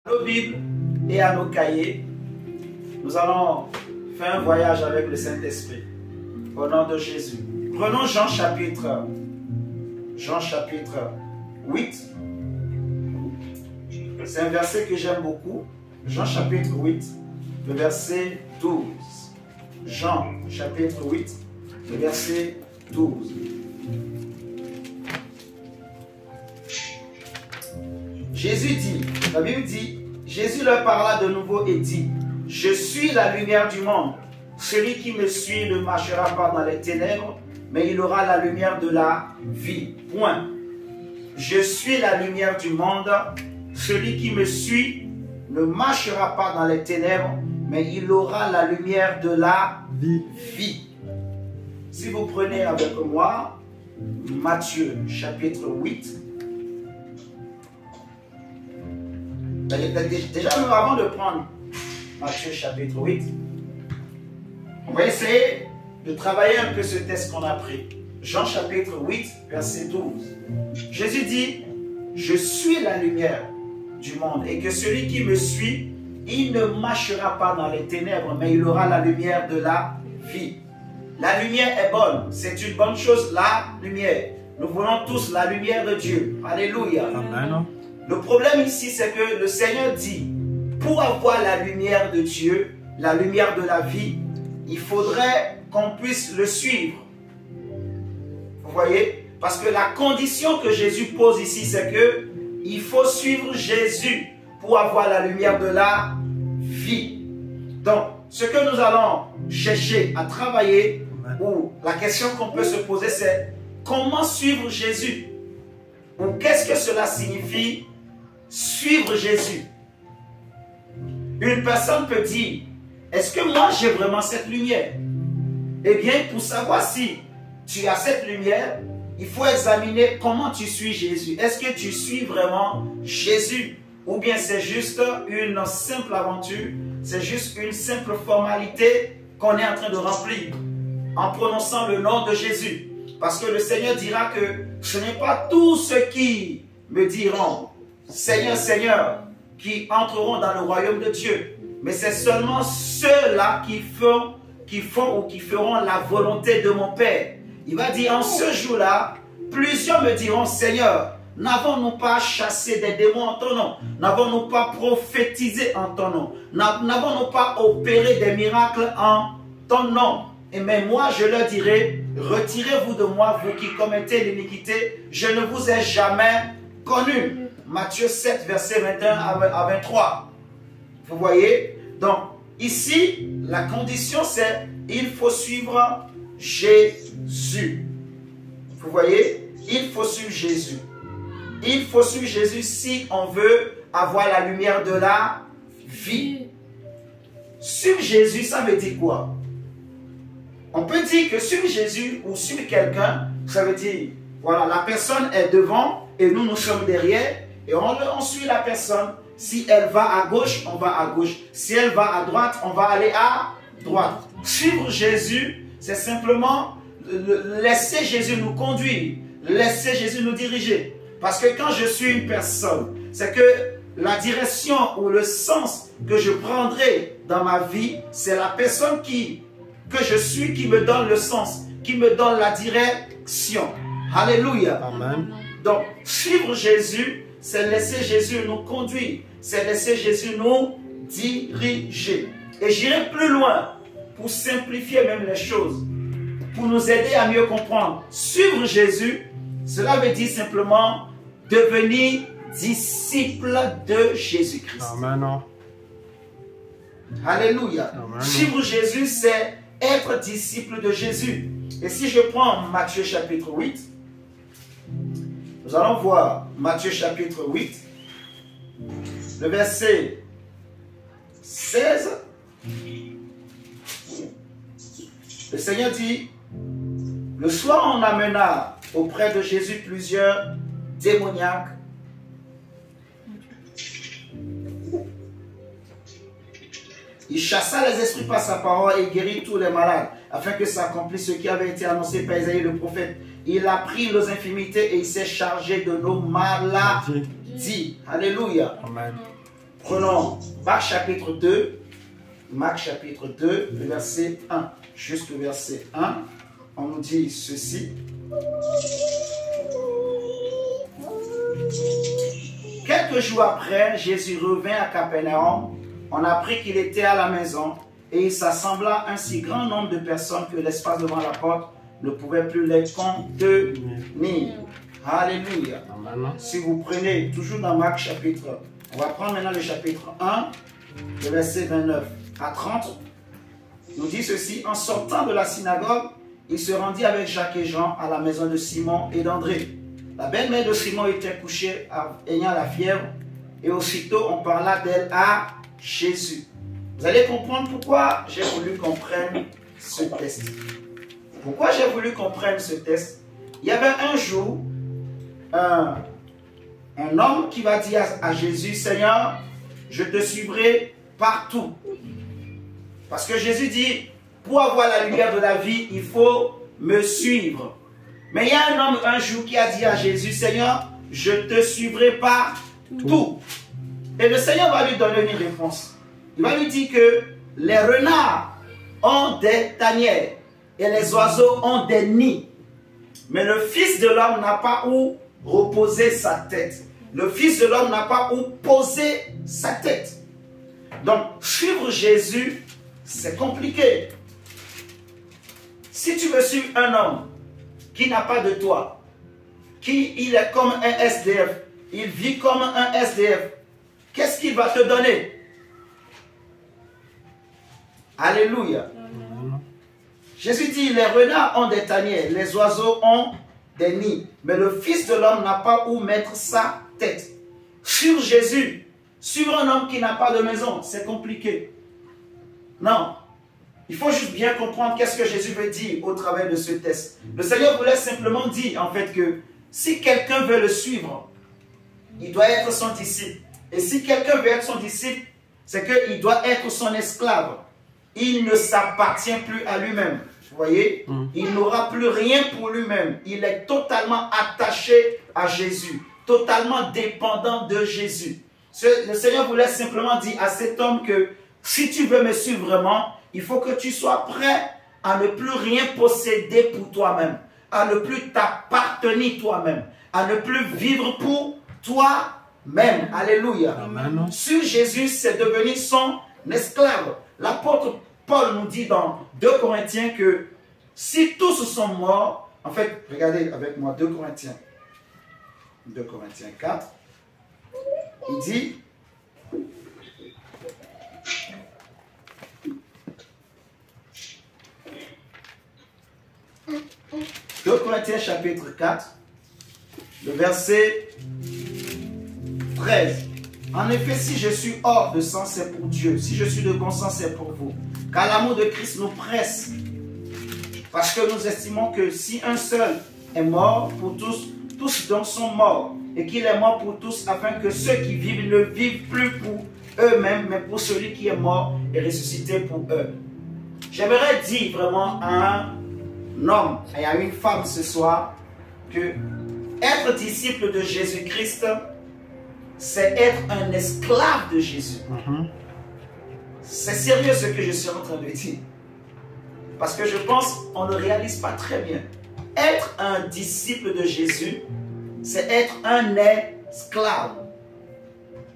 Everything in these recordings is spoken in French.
Nos Bibles et à nos cahiers, nous allons faire un voyage avec le Saint-Esprit. Au nom de Jésus. Prenons Jean chapitre 8. C'est un verset que j'aime beaucoup. Jean chapitre 8, le verset 12. Jean chapitre 8, le verset 12. Jésus dit, la Bible dit, Jésus leur parla de nouveau et dit, je suis la lumière du monde. Celui qui me suit ne marchera pas dans les ténèbres, mais il aura la lumière de la vie. Point. Je suis la lumière du monde. Celui qui me suit ne marchera pas dans les ténèbres, mais il aura la lumière de la vie. Si vous prenez avec moi Matthieu chapitre 8, déjà avant de prendre Matthieu chapitre 8, on va essayer de travailler un peu ce texte qu'on a pris. Jean chapitre 8, verset 12. Jésus dit, je suis la lumière du monde et que celui qui me suit, il ne marchera pas dans les ténèbres, mais il aura la lumière de la vie. La lumière est bonne, c'est une bonne chose, la lumière. Nous voulons tous la lumière de Dieu. Alléluia. Amen. Le problème ici, c'est que le Seigneur dit, pour avoir la lumière de Dieu, la lumière de la vie, il faudrait qu'on puisse le suivre. Vous voyez? Parce que la condition que Jésus pose ici, c'est que il faut suivre Jésus pour avoir la lumière de la vie. Donc, ce que nous allons chercher à travailler, ou la question qu'on peut se poser, c'est comment suivre Jésus? Ou qu'est-ce que cela signifie, suivre Jésus? Une personne peut dire, est-ce que moi j'ai vraiment cette lumière? Eh bien, pour savoir si tu as cette lumière, il faut examiner comment tu suis Jésus. Est-ce que tu suis vraiment Jésus? Ou bien c'est juste une simple aventure, c'est juste une simple formalité qu'on est en train de remplir en prononçant le nom de Jésus. Parce que le Seigneur dira que ce n'est pas tous ceux qui me diront Seigneur, Seigneur, qui entreront dans le royaume de Dieu. Mais c'est seulement ceux-là qui font ou qui feront la volonté de mon Père. Il va dire, en ce jour-là, plusieurs me diront, Seigneur, n'avons-nous pas chassé des démons en ton nom? N'avons-nous pas prophétisé en ton nom? N'avons-nous pas opéré des miracles en ton nom? Et mais moi, je leur dirai, retirez-vous de moi, vous qui commettez l'iniquité, je ne vous ai jamais connu. Matthieu 7, verset 21 à 23. Vous voyez? Donc, ici, la condition, c'est il faut suivre Jésus. Vous voyez? Il faut suivre Jésus. Il faut suivre Jésus si on veut avoir la lumière de la vie. Suivre Jésus, ça veut dire quoi? On peut dire que suivre Jésus ou suivre quelqu'un, ça veut dire, voilà, la personne est devant et nous sommes derrière et on suit la personne. Si elle va à gauche, on va à gauche. Si elle va à droite, on va aller à droite. Suivre Jésus, c'est simplement laisser Jésus nous conduire, laisser Jésus nous diriger. Parce que quand je suis une personne, c'est que la direction ou le sens que je prendrai dans ma vie, c'est la personne que je suis qui me donne le sens, qui me donne la direction. Alléluia. Amen. Donc, suivre Jésus, c'est laisser Jésus nous conduire, c'est laisser Jésus nous diriger. Et j'irai plus loin pour simplifier même les choses, pour nous aider à mieux comprendre. Suivre Jésus, cela veut dire simplement devenir disciple de Jésus-Christ. Amen. Alléluia. Amen. Suivre Jésus, c'est être disciple de Jésus. Et si je prends Matthieu chapitre 8, nous allons voir Matthieu chapitre 8, le verset 16. Le Seigneur dit, le soir on amena auprès de Jésus plusieurs démoniaques. Il chassa les esprits par sa parole et guérit tous les malades, afin que s'accomplisse ce qui avait été annoncé par Isaïe le prophète. Il a pris nos infirmités et il s'est chargé de nos maladies. Alléluia. Amen. Prenons Marc chapitre 2. Marc chapitre 2, le verset 1. Juste le verset 1. On nous dit ceci. Quelques jours après, Jésus revint à Capernaum. On apprit qu'il était à la maison et il s'assembla un si grand nombre de personnes que l'espace devant la porte ne pouvait plus les contenir. Alléluia. Si vous prenez toujours dans Marc chapitre, on va prendre maintenant le chapitre 1, le verset 29 à 30, nous dit ceci. En sortant de la synagogue, il se rendit avec Jacques et Jean à la maison de Simon et d'André. La belle-mère de Simon était couchée ayant la fièvre et aussitôt on parla d'elle à Jésus. Vous allez comprendre pourquoi j'ai voulu qu'on prenne ce test. Pourquoi j'ai voulu qu'on prenne ce test? Il y avait un jour un homme qui va dire à Jésus, Seigneur, je te suivrai partout. Parce que Jésus dit, pour avoir la lumière de la vie, il faut me suivre. Mais il y a un homme un jour qui a dit à Jésus, Seigneur, je te suivrai partout. Et le Seigneur va lui donner une réponse. Il va lui dire que les renards ont des tanières et les oiseaux ont des nids. Mais le Fils de l'homme n'a pas où reposer sa tête. Le Fils de l'homme n'a pas où poser sa tête. Donc, suivre Jésus, c'est compliqué. Si tu veux suivre un homme qui n'a pas de toit, il est comme un SDF, il vit comme un SDF, qu'est-ce qu'il va te donner? Alléluia. Jésus dit, les renards ont des tanières, les oiseaux ont des nids, mais le Fils de l'homme n'a pas où mettre sa tête. Sur Jésus, suivre un homme qui n'a pas de maison, c'est compliqué. Non. Il faut juste bien comprendre qu'est-ce que Jésus veut dire au travers de ce test. Le Seigneur voulait simplement dire en fait que si quelqu'un veut le suivre, il doit être son disciple. Et si quelqu'un veut être son disciple, c'est qu'il doit être son esclave. Il ne s'appartient plus à lui-même. Vous voyez? Il n'aura plus rien pour lui-même. Il est totalement attaché à Jésus. Totalement dépendant de Jésus. Le Seigneur voulait simplement dire à cet homme que si tu veux me suivre vraiment, il faut que tu sois prêt à ne plus rien posséder pour toi-même. À ne plus t'appartenir toi-même. À ne plus vivre pour toi-même. Alléluia. Amen. Sur Jésus, c'est devenir son esclave. L'apôtre Paul nous dit dans 2 Corinthiens que si tous sont morts, en fait, regardez avec moi 2 Corinthiens 4, il dit, « 2 Corinthiens chapitre 4, le verset 13. En effet, si je suis hors de sang, c'est pour Dieu. Si je suis de bon sang, c'est pour vous. Car l'amour de Christ nous presse. Parce que nous estimons que si un seul est mort pour tous, tous donc sont morts. Et qu'il est mort pour tous, afin que ceux qui vivent ne vivent plus pour eux-mêmes, mais pour celui qui est mort et ressuscité pour eux. » J'aimerais dire vraiment à un homme et à une femme ce soir que être disciple de Jésus-Christ, c'est être un esclave de Jésus. C'est sérieux ce que je suis en train de dire. Parce que je pense qu'on ne réalise pas très bien. Être un disciple de Jésus, c'est être un esclave.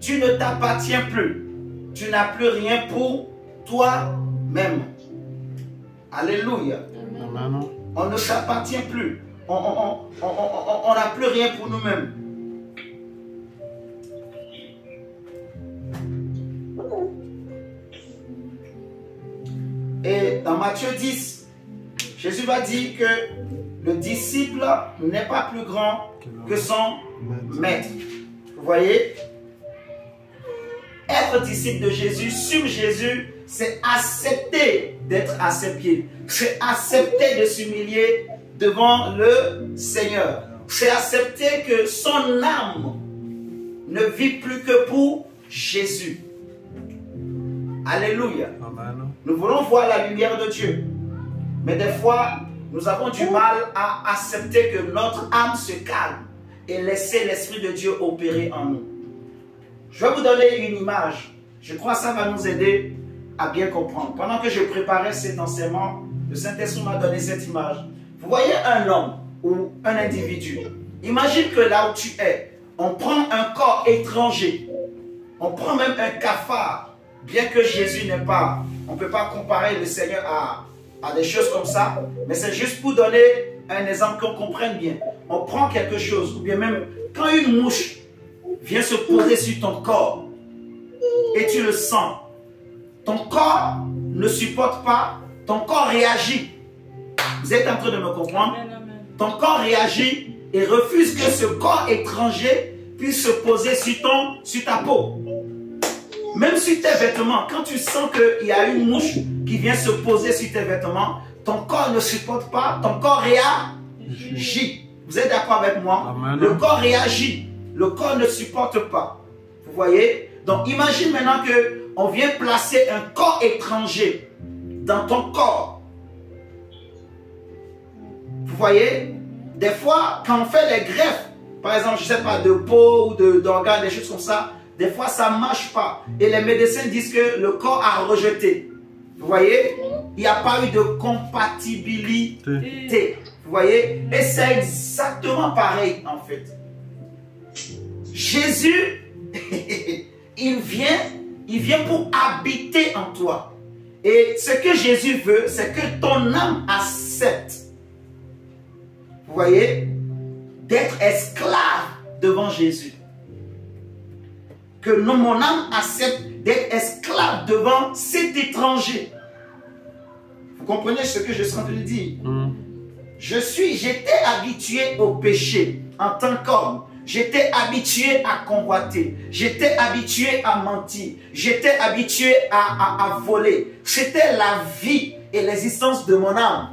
Tu ne t'appartiens plus. Tu n'as plus rien pour toi-même. Alléluia. Amen. On ne s'appartient plus. On n'a plus rien pour nous-mêmes. Et dans Matthieu 10, Jésus va dire que le disciple n'est pas plus grand que son maître. Vous voyez? Être disciple de Jésus, suivre Jésus, c'est accepter d'être à ses pieds. C'est accepter de s'humilier devant le Seigneur. C'est accepter que son âme ne vit plus que pour Jésus. Alléluia. Amen. Nous voulons voir la lumière de Dieu. Mais des fois, nous avons du mal à accepter que notre âme se calme et laisser l'Esprit de Dieu opérer en nous. Je vais vous donner une image. Je crois que ça va nous aider à bien comprendre. Pendant que je préparais cet enseignement, le Saint-Esprit m'a donné cette image. Vous voyez un homme ou un individu. Imagine que là où tu es, on prend un corps étranger. On prend même un cafard. Bien que Jésus n'est pas, on ne peut pas comparer le Seigneur à des choses comme ça. Mais c'est juste pour donner un exemple qu'on comprenne bien. On prend quelque chose, ou bien même quand une mouche vient se poser sur ton corps et tu le sens, ton corps ne supporte pas, ton corps réagit. Vous êtes en train de me comprendre? Ton corps réagit et refuse que ce corps étranger puisse se poser sur ta peau. Même sur tes vêtements, quand tu sens qu'il y a une mouche qui vient se poser sur tes vêtements, ton corps ne supporte pas, ton corps réagit. Vous êtes d'accord avec moi? Amen. Le corps réagit, le corps ne supporte pas. Vous voyez? Donc imagine maintenant qu'on vient placer un corps étranger dans ton corps. Vous voyez? Des fois, quand on fait les greffes, par exemple, je ne sais pas, de peau ou d'organes, des choses comme ça, des fois, ça ne marche pas. Et les médecins disent que le corps a rejeté. Vous voyez? Il n'y a pas eu de compatibilité. Vous voyez? Et c'est exactement pareil, en fait. Jésus, il vient pour habiter en toi. Et ce que Jésus veut, c'est que ton âme accepte. Vous voyez? D'être esclave devant Jésus. Que mon âme accepte d'être esclave devant cet étranger. Vous comprenez ce que je suis en train de dire? J'étais habitué au péché en tant qu'homme. J'étais habitué à convoiter. J'étais habitué à mentir. J'étais habitué à voler. C'était la vie et l'existence de mon âme.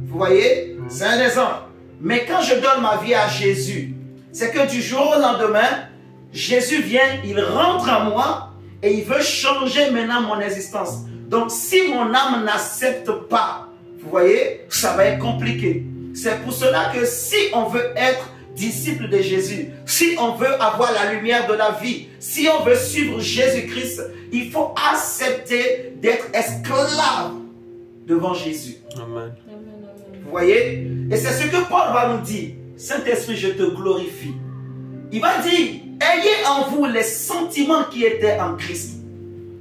Vous voyez? C'est un exemple. Mais quand je donne ma vie à Jésus, c'est que du jour au lendemain, Jésus vient, il rentre en moi et il veut changer maintenant mon existence. Donc si mon âme n'accepte pas, vous voyez, ça va être compliqué. C'est pour cela que si on veut être disciple de Jésus, si on veut avoir la lumière de la vie, si on veut suivre Jésus-Christ, il faut accepter d'être esclave devant Jésus. Amen. Vous voyez? Et c'est ce que Paul va nous dire. Saint-Esprit, je te glorifie. Il va dire, ayez en vous les sentiments qui étaient en Christ.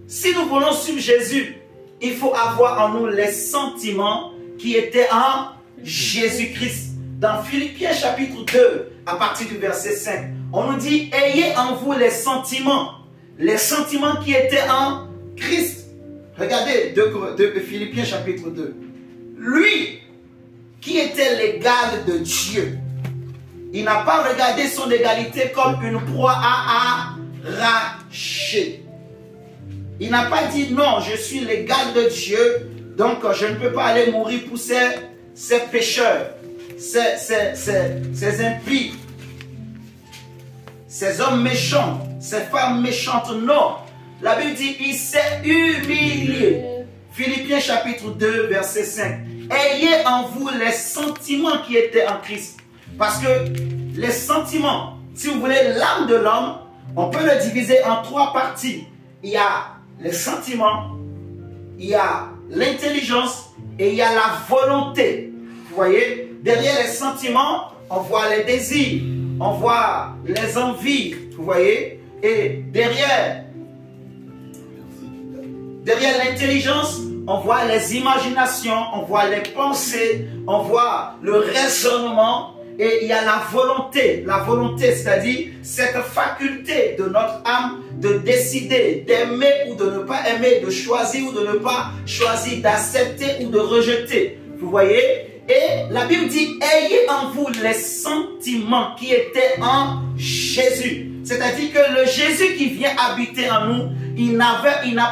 Si nous voulons suivre Jésus, il faut avoir en nous les sentiments qui étaient en Jésus-Christ. Dans Philippiens chapitre 2, à partir du verset 5, on nous dit, ayez en vous les sentiments qui étaient en Christ. Regardez de Philippiens chapitre 2. Lui, qui était l'égal de Dieu, il n'a pas regardé son égalité comme une proie à arracher. Il n'a pas dit non, je suis l'égal de Dieu, donc je ne peux pas aller mourir pour ces pécheurs, ces impies, ces hommes méchants, ces femmes méchantes. Non, la Bible dit il s'est humilié. Philippiens chapitre 2, verset 5. Ayez en vous les sentiments qui étaient en Christ. Parce que les sentiments, si vous voulez, l'âme de l'homme, on peut le diviser en trois parties. Il y a les sentiments, il y a l'intelligence et il y a la volonté. Vous voyez, derrière les sentiments, on voit les désirs, on voit les envies, vous voyez. Et derrière l'intelligence, on voit les imaginations, on voit les pensées, on voit le raisonnement. Et il y a la volonté, c'est-à-dire cette faculté de notre âme de décider, d'aimer ou de ne pas aimer, de choisir ou de ne pas choisir, d'accepter ou de rejeter. Vous voyez? Et la Bible dit, ayez en vous les sentiments qui étaient en Jésus. C'est-à-dire que le Jésus qui vient habiter en nous, il n'a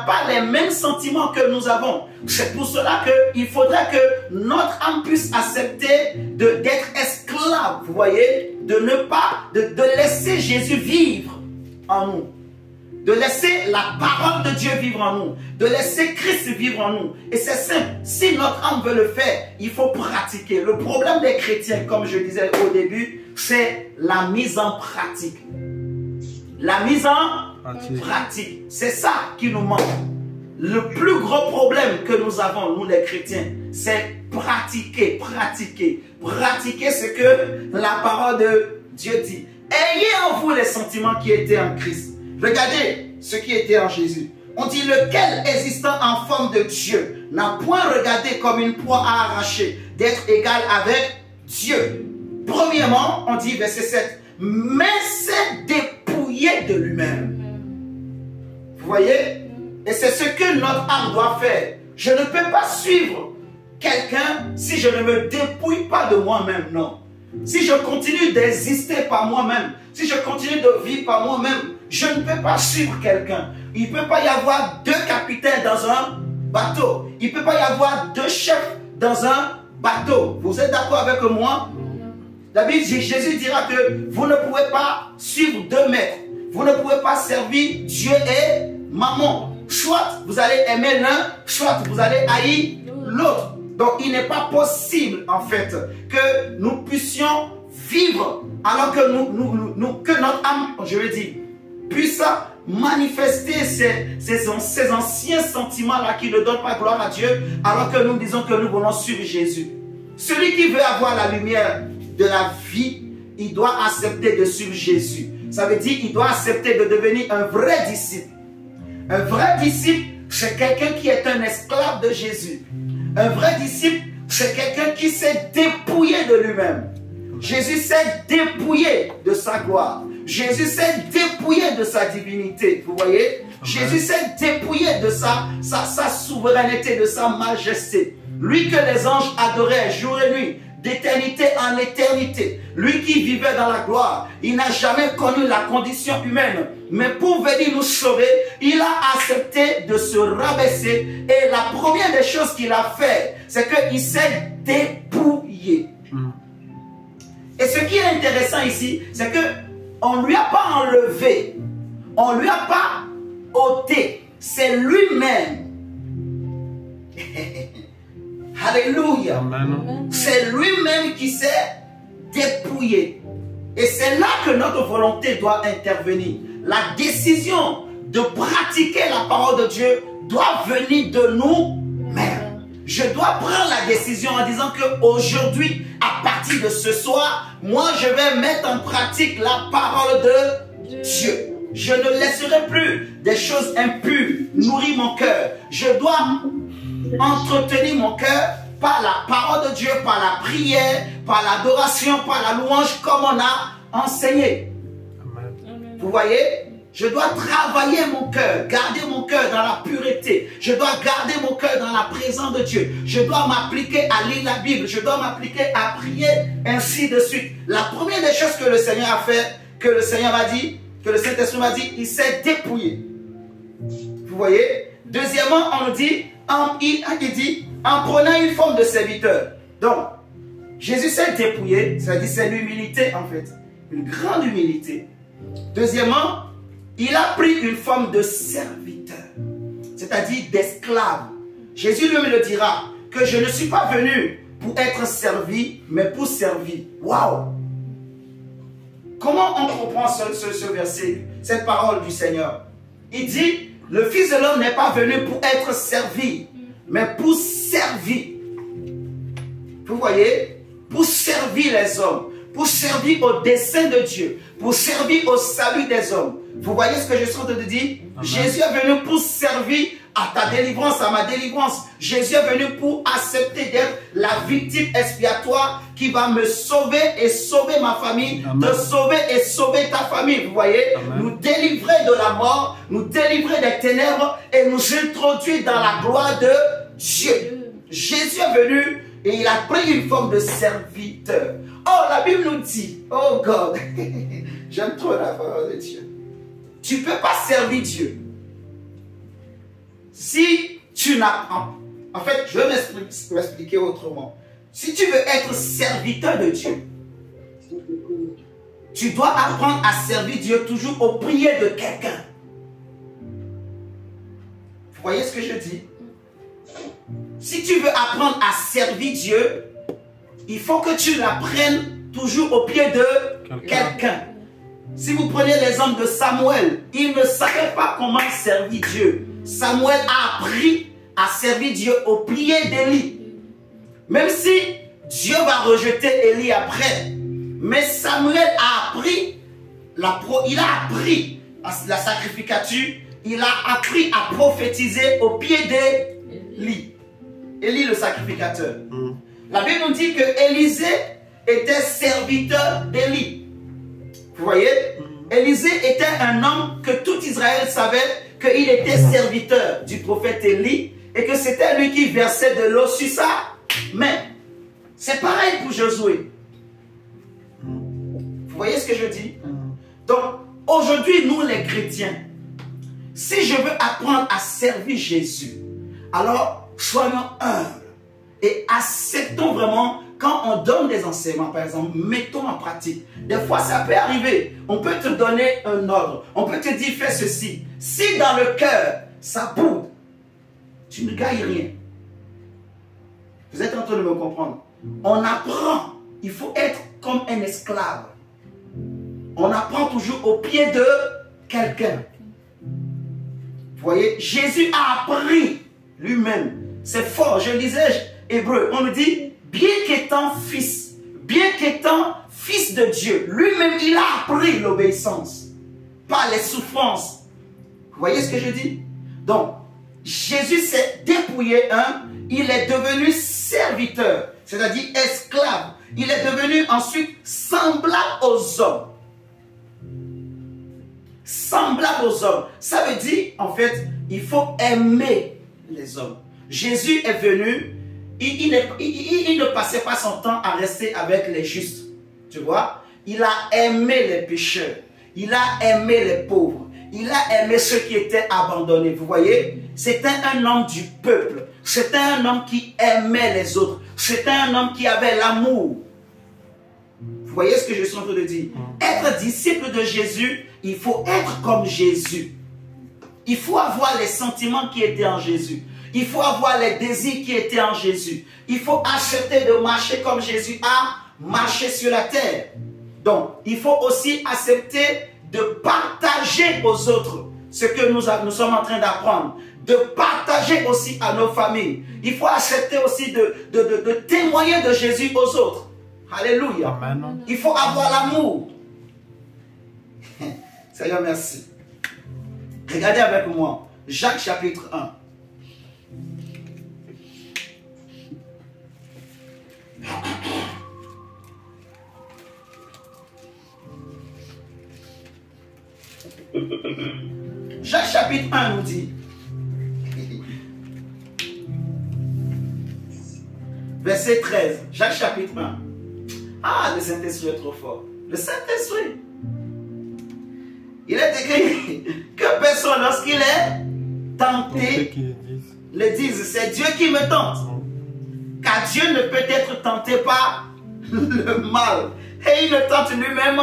pas les mêmes sentiments que nous avons. C'est pour cela qu'il faudra que notre âme puisse accepter d'être esclave, vous voyez, de laisser Jésus vivre en nous, de laisser la parole de Dieu vivre en nous, de laisser Christ vivre en nous. Et c'est simple, si notre âme veut le faire, il faut pratiquer. Le problème des chrétiens, comme je disais au début, c'est la mise en pratique. La mise en pratique. C'est ça qui nous manque. Le plus gros problème que nous avons, nous les chrétiens, c'est pratiquer ce que la parole de Dieu dit. Ayez en vous les sentiments qui étaient en Christ. Regardez ce qui était en Jésus. On dit lequel existant en forme de Dieu n'a point regardé comme une proie à arracher d'être égal avec Dieu. Premièrement, on dit verset 7, mais c'est dépouillé de lui-même. Vous voyez? Et c'est ce que notre âme doit faire. Je ne peux pas suivre quelqu'un si je ne me dépouille pas de moi-même, non. Si je continue d'exister par moi-même, si je continue de vivre par moi-même, je ne peux pas suivre quelqu'un. Il ne peut pas y avoir deux capitaines dans un bateau. Il ne peut pas y avoir deux chefs dans un bateau. Vous êtes d'accord avec moi? La Bible, Jésus dira que vous ne pouvez pas suivre deux maîtres. Vous ne pouvez pas servir Dieu et maman. Soit vous allez aimer l'un, soit vous allez haïr l'autre. Donc il n'est pas possible en fait que nous puissions vivre alors que que notre âme, je veux dire, puisse manifester ces anciens sentiments-là qui ne donnent pas gloire à Dieu alors que nous disons que nous voulons suivre Jésus. Celui qui veut avoir la lumière de la vie, il doit accepter de suivre Jésus. Ça veut dire qu'il doit accepter de devenir un vrai disciple. Un vrai disciple, c'est quelqu'un qui est un esclave de Jésus. Un vrai disciple, c'est quelqu'un qui s'est dépouillé de lui-même. Jésus s'est dépouillé de sa gloire. Jésus s'est dépouillé de sa divinité. Vous voyez? Jésus s'est dépouillé de sa souveraineté, de sa majesté. Lui que les anges adoraient jour et nuit, d'éternité en éternité. Lui qui vivait dans la gloire, il n'a jamais connu la condition humaine. Mais pour venir nous sauver, il a accepté de se rabaisser. Et la première des choses qu'il a fait, c'est qu'il s'est dépouillé. Et ce qui est intéressant ici, c'est qu'on ne lui a pas enlevé, on ne lui a pas ôté. C'est lui-même. Alléluia. C'est lui-même qui s'est dépouillé. Et c'est là que notre volonté doit intervenir. La décision de pratiquer la parole de Dieu doit venir de nous-mêmes. Je dois prendre la décision en disant qu'aujourd'hui, à partir de ce soir, moi je vais mettre en pratique la parole de Dieu. Je ne laisserai plus des choses impures nourrir mon cœur. Je dois entretenir mon cœur par la parole de Dieu, par la prière, par l'adoration, par la louange, comme on a enseigné. Amen. Vous voyez? Je dois travailler mon cœur, garder mon cœur dans la pureté. Je dois garder mon cœur dans la présence de Dieu. Je dois m'appliquer à lire la Bible. Je dois m'appliquer à prier, ainsi de suite. La première des choses que le Seigneur a fait, que le Seigneur m'a dit, que le Saint-Esprit m'a dit, il s'est dépouillé. Vous voyez? Deuxièmement, on nous dit, il dit, en prenant une forme de serviteur. Donc, Jésus s'est dépouillé, c'est-à-dire c'est l'humilité en fait. Une grande humilité. Deuxièmement, il a pris une forme de serviteur, c'est-à-dire d'esclave. Jésus lui le dira, que je ne suis pas venu pour être servi, mais pour servir. Waouh! Comment on comprend ce verset, cette parole du Seigneur? Il dit, le Fils de l'homme n'est pas venu pour être servi, mais pour servir. Vous voyez? Pour servir les hommes, pour servir au dessein de Dieu, pour servir au salut des hommes. Vous voyez ce que je suis en train de dire? Amen. Jésus est venu pour servir à ta délivrance, à ma délivrance. Jésus est venu pour accepter d'être la victime expiatoire qui va me sauver et sauver ma famille, Amen. Te sauver et sauver ta famille. Vous voyez? Amen. Nous délivrer de la mort, nous délivrer des ténèbres et nous introduire dans la gloire de Dieu. Jésus est venu et il a pris une forme de serviteur. Oh, la Bible nous dit, oh God, j'aime trop la parole de Dieu. Tu ne peux pas servir Dieu si tu n'as... En fait, je vais m'expliquer autrement. Si tu veux être serviteur de Dieu, tu dois apprendre à servir Dieu toujours au prier de quelqu'un. Vous voyez ce que je dis? Si tu veux apprendre à servir Dieu, il faut que tu l'apprennes toujours au pied de quelqu'un. Si vous prenez l'exemple de Samuel, il ne savait pas comment servir Dieu. Samuel a appris à servir Dieu au pied d'Élie. Même si Dieu va rejeter Élie après. Mais Samuel a appris, il a appris la sacrificature, il a appris à prophétiser au pied d'Élie. Élie le sacrificateur. La Bible nous dit que Élisée était serviteur d'Élie. Vous voyez? Élisée était un homme que tout Israël savait qu'il était serviteur du prophète Élie et que c'était lui qui versait de l'eau sur sa main. C'est pareil pour Josué. Vous voyez ce que je dis? Donc, aujourd'hui, nous les chrétiens, si je veux apprendre à servir Jésus, alors soyons humbles et acceptons vraiment, quand on donne des enseignements, par exemple, mettons en pratique. Des fois, ça peut arriver. On peut te donner un ordre. On peut te dire, fais ceci. Si dans le cœur, ça boude, tu ne gagnes rien. Vous êtes en train de me comprendre? On apprend. Il faut être comme un esclave. On apprend toujours au pied de quelqu'un. Vous voyez, Jésus a appris lui-même. C'est fort. Je lisais Hébreu. On nous dit, bien qu'étant fils de Dieu, lui-même, il a appris l'obéissance par les souffrances. Vous voyez ce que je dis? Donc, Jésus s'est dépouillé, il est devenu serviteur, c'est-à-dire esclave. Il est devenu ensuite semblable aux hommes. Semblable aux hommes. Ça veut dire, en fait, il faut aimer les hommes. Jésus est venu, il ne passait pas son temps à rester avec les justes. Tu vois? Il a aimé les pécheurs. Il a aimé les pauvres. Il a aimé ceux qui étaient abandonnés. Vous voyez? C'était un homme du peuple. C'était un homme qui aimait les autres. C'était un homme qui avait l'amour. Vous voyez ce que je suis en train de dire? Être disciple de Jésus, il faut être comme Jésus. Il faut avoir les sentiments qui étaient en Jésus. Il faut avoir les désirs qui étaient en Jésus. Il faut accepter de marcher comme Jésus a marché sur la terre. Donc, il faut aussi accepter de partager aux autres ce que nous sommes en train d'apprendre. De partager aussi à nos familles. Il faut accepter aussi de témoigner de Jésus aux autres. Alléluia. Amen. Il faut avoir l'amour. Seigneur, merci. Regardez avec moi. Jacques chapitre 1. Jacques chapitre 1 nous dit, verset 13, Jacques chapitre 1. Ah, le Saint-Esprit est trop fort. Le Saint-Esprit. Il est écrit que personne, lorsqu'il est tenté, le dise, c'est Dieu qui me tente. Car Dieu ne peut être tenté par le mal. Et il ne tente lui-même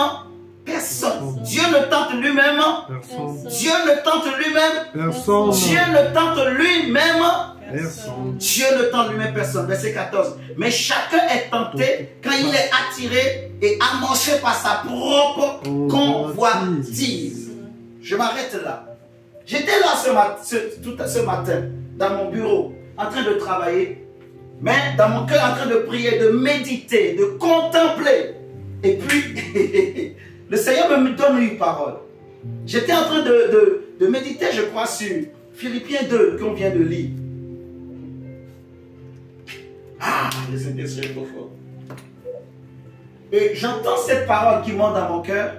personne. Dieu ne tente lui-même personne. Dieu ne tente lui-même personne. Dieu ne tente lui-même personne. Dieu ne tente lui-même personne. Verset 14. Mais chacun est tenté quand il est attiré et amorcé par sa propre convoitise. Je m'arrête là. J'étais là ce matin dans mon bureau en train de travailler, mais dans mon cœur en train de prier, de méditer, de contempler. Et puis le Seigneur me donne une parole. J'étais en train de méditer, je crois, sur Philippiens 2 qu'on vient de lire. Ah, le Saint-Esprit est trop fort. Et j'entends cette parole qui monte dans mon cœur.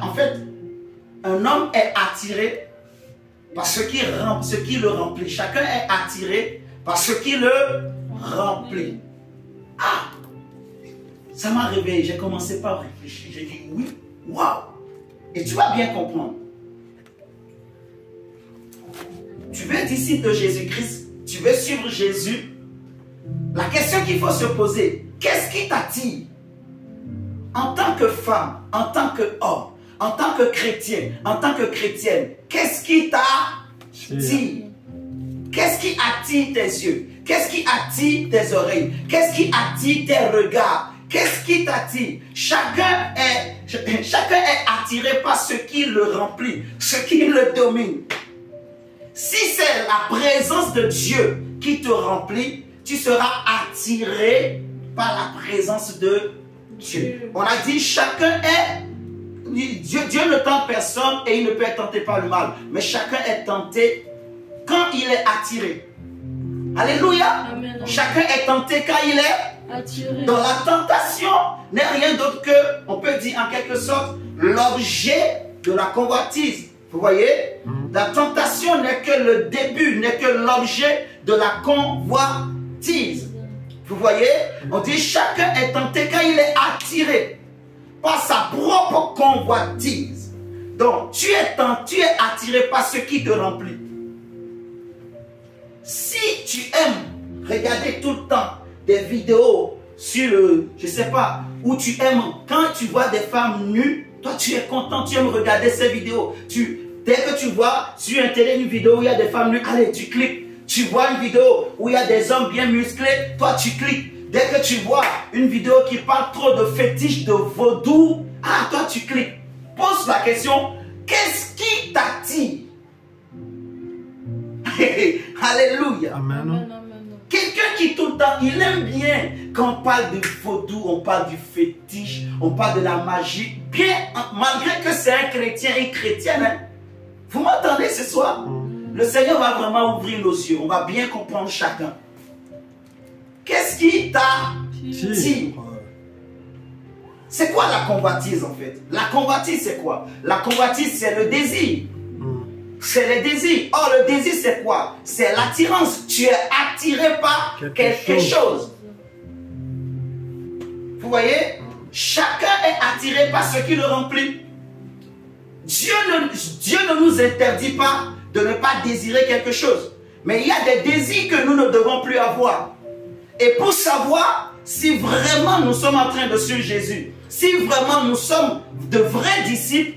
En fait, un homme est attiré par ce qui le remplit. Chacun est attiré par ce qui le remplit. Ah! Ça m'a réveillé. J'ai commencé par réfléchir. J'ai dit oui, waouh! Et tu vas bien comprendre. Tu veux être disciple de Jésus-Christ, tu veux suivre Jésus. La question qu'il faut se poser, qu'est-ce qui t'attire? En tant que femme, en tant qu'homme, en tant que chrétien, en tant que chrétienne, qu'est-ce qui t'attire? Qu'est-ce qui attire tes yeux? Qu'est-ce qui attire tes oreilles? Qu'est-ce qui attire tes regards? Qu'est-ce qui t'attire? Chacun est attiré par ce qui le remplit, ce qui le domine. Si c'est la présence de Dieu qui te remplit, tu seras attiré par la présence de Dieu. On a dit chacun est... Dieu ne tente personne et il ne peut être tenté par le mal. Mais chacun est tenté quand il est attiré. Alléluia. Amen. Chacun est tenté quand il est attiré. Dans la tentation n'est rien d'autre que, on peut dire en quelque sorte, l'objet de la convoitise. Vous voyez? La tentation n'est que le début, n'est que l'objet de la convoitise. Vous voyez? On dit chacun est tenté quand il est attiré par sa propre convoitise. Donc, tu es attiré par ce qui te remplit. Si tu aimes regarder tout le temps des vidéos sur le, je sais pas, où tu aimes, quand tu vois des femmes nues, toi tu es content, tu aimes regarder ces vidéos. Dès que tu vois sur Internet une vidéo où il y a des femmes nues, allez, tu cliques. Tu vois une vidéo où il y a des hommes bien musclés, toi tu cliques. Dès que tu vois une vidéo qui parle trop de fétiches, de vaudou, ah, toi tu cliques. Pose la question, qu'est-ce qui t'attire? Alléluia. Amen. Quelqu'un qui tout le temps, il aime bien quand on parle de vaudou, on parle du fétiche, on parle de la magie, bien, malgré que c'est un chrétien, une chrétienne. Hein. Vous m'entendez ce soir? Le Seigneur va vraiment ouvrir nos yeux, on va bien comprendre chacun. Qu'est-ce qui t'attire? C'est quoi la convoitise en fait? La convoitise c'est quoi? La convoitise c'est le désir. C'est le désir. Or, le désir, c'est quoi? C'est l'attirance. Tu es attiré par quelque chose. Vous voyez? Chacun est attiré par ce qui le remplit. Dieu ne nous interdit pas de ne pas désirer quelque chose. Mais il y a des désirs que nous ne devons plus avoir. Et pour savoir si vraiment nous sommes en train de suivre Jésus, si vraiment nous sommes de vrais disciples,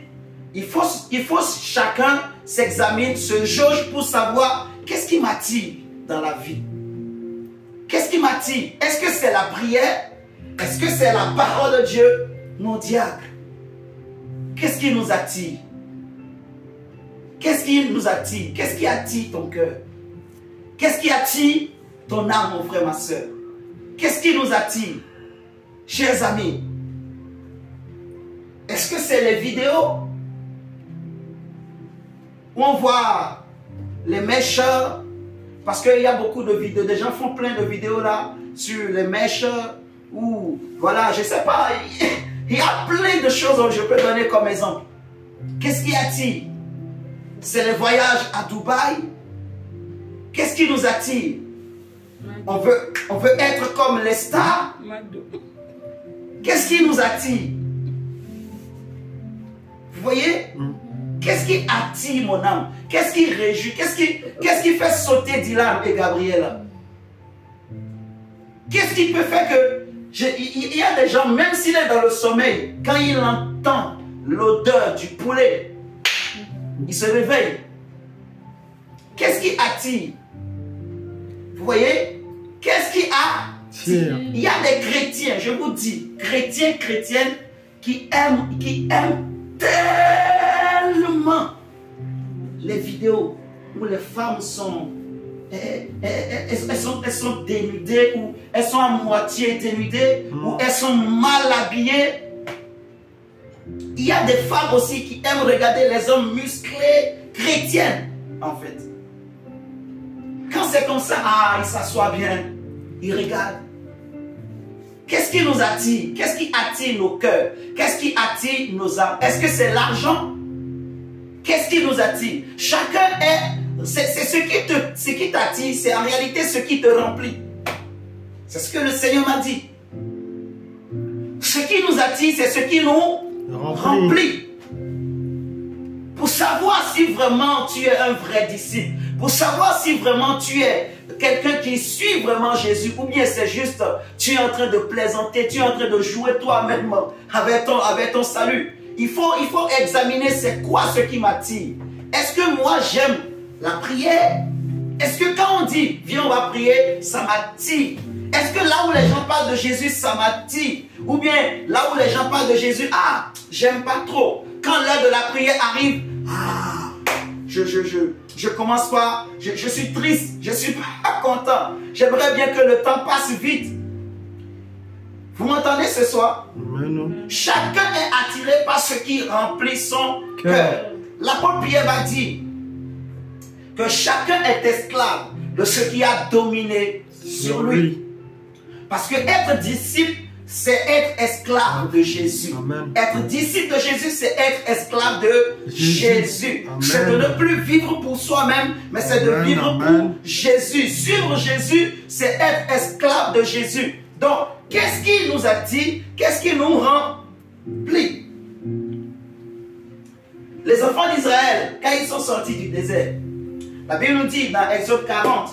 il faut chacun s'examine, se jauge pour savoir qu'est-ce qui m'attire dans la vie. Qu'est-ce qui m'attire? Est-ce que c'est la prière? Est-ce que c'est la parole de Dieu? Mon diable. Qu'est-ce qui nous attire? Qu'est-ce qui nous attire? Qu'est-ce qui attire ton cœur? Qu'est-ce qui attire ton âme, mon frère, ma soeur? Qu'est-ce qui nous attire? Chers amis, est-ce que c'est les vidéos où on voit les mèches, parce qu'il y a beaucoup de vidéos, des gens font plein de vidéos là, sur les mèches, ou voilà, je sais pas, il y a plein de choses que je peux donner comme exemple. Qu'est-ce qui attire? C'est le voyage à Dubaï. Qu'est-ce qui nous attire? On veut être comme les stars. Qu'est-ce qui nous attire? Vous voyez? Qu'est-ce qui attire mon âme? Qu'est-ce qui réjouit? Qu'est-ce qui fait sauter Dylan et Gabriela? Qu'est-ce qui peut faire que... Il y a des gens, même s'il est dans le sommeil, quand il entend l'odeur du poulet, il se réveille. Qu'est-ce qui attire? Vous voyez? Qu'est-ce qui attire? Il y a des chrétiens, je vous dis, chrétiens, chrétiennes, qui aiment tellement les vidéos où les femmes sont elles sont dénudées, ou elles sont à moitié dénudées, ou elles sont mal habillées. Il y a des femmes aussi qui aiment regarder les hommes musclés chrétiennes, en fait. Quand c'est comme ça, ah, ils s'assoient bien, ils regardent. Qu'est-ce qui nous attire? Qu'est-ce qui attire nos cœurs? Qu'est-ce qui attire nos âmes? Est-ce que c'est l'argent? Qu'est-ce qui nous attire? Chacun est... C'est ce qui t'attire, c'est en réalité ce qui te remplit. C'est ce que le Seigneur m'a dit. Ce qui nous attire, c'est ce qui nous remplit. Pour savoir si vraiment tu es un vrai disciple, pour savoir si vraiment tu es quelqu'un qui suit vraiment Jésus, ou bien c'est juste, tu es en train de plaisanter, tu es en train de jouer toi-même avec ton salut. Il faut examiner c'est quoi ce qui m'attire. Est-ce que moi j'aime la prière? Est-ce que quand on dit viens on va prier, ça m'attire? Est-ce que là où les gens parlent de Jésus, ça m'attire? Ou bien là où les gens parlent de Jésus, ah, j'aime pas trop. Quand l'heure de la prière arrive, ah, je commence pas, je suis triste, je suis pas content. J'aimerais bien que le temps passe vite. Vous m'entendez ce soir? Chacun est attiré par ce qui remplit son cœur. L'apôtre Pierre va dire que chacun est esclave de ce qui a dominé sur lui. Parce que être disciple, c'est être esclave de Jésus. Amen. Être disciple de Jésus, c'est être esclave de Jésus. C'est de ne plus vivre pour soi-même, mais c'est de vivre pour Jésus. Suivre Jésus, c'est être esclave de Jésus. Donc, qu'est-ce qui nous attire? Qu'est-ce qui nous remplit? Les enfants d'Israël, quand ils sont sortis du désert, la Bible nous dit dans Exode 40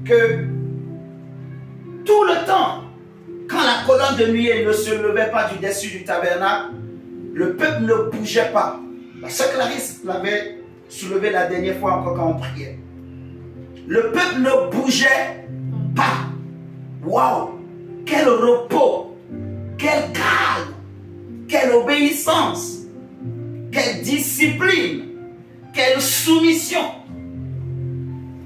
que tout le temps, quand la colonne de nuée ne se levait pas du dessus du tabernacle, le peuple ne bougeait pas. La sœur Clarisse l'avait soulevé la dernière fois encore quand on priait. Le peuple ne bougeait pas. Waouh! Quel repos! Quel calme! Quelle obéissance! Quelle discipline! Quelle soumission!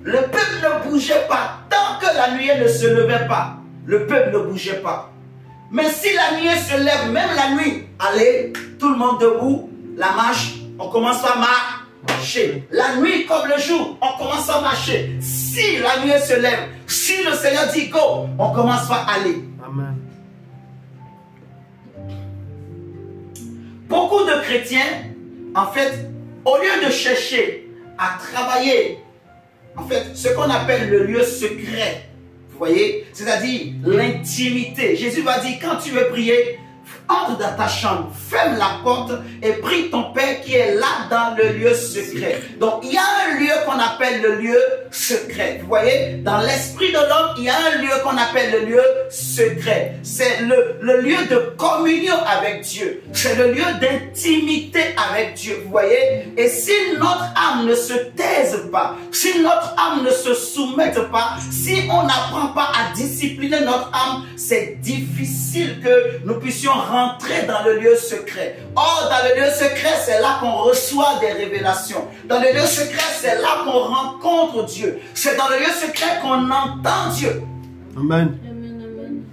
Le peuple ne bougeait pas. Tant que la nuée ne se levait pas, le peuple ne bougeait pas. Mais si la nuée se lève, même la nuit, allez, tout le monde debout, la marche, on commence à marcher. La nuit comme le jour, on commence à marcher. Si la nuée se lève, si le Seigneur dit go, on commence à aller. Amen. Beaucoup de chrétiens, en fait, au lieu de chercher à travailler, en fait, ce qu'on appelle le lieu secret, vous voyez, c'est-à-dire l'intimité. Jésus va dire, quand tu veux prier, entre dans ta chambre, ferme la porte et prie ton Père qui est là dans le lieu secret. Donc, il y a un lieu qu'on appelle le lieu secret. Vous voyez, dans l'esprit de l'homme, il y a un lieu qu'on appelle le lieu secret. C'est le lieu de communion avec Dieu. C'est le lieu d'intimité avec Dieu. Vous voyez, et si notre âme ne se taise pas, si notre âme ne se soumette pas, si on n'apprend pas à discipliner notre âme, c'est difficile que nous puissions rentrer dans le lieu secret. Or, dans le lieu secret, c'est là qu'on reçoit des révélations. Dans le lieu secret, c'est là qu'on rencontre Dieu. C'est dans le lieu secret qu'on entend Dieu. Amen. Amen, amen.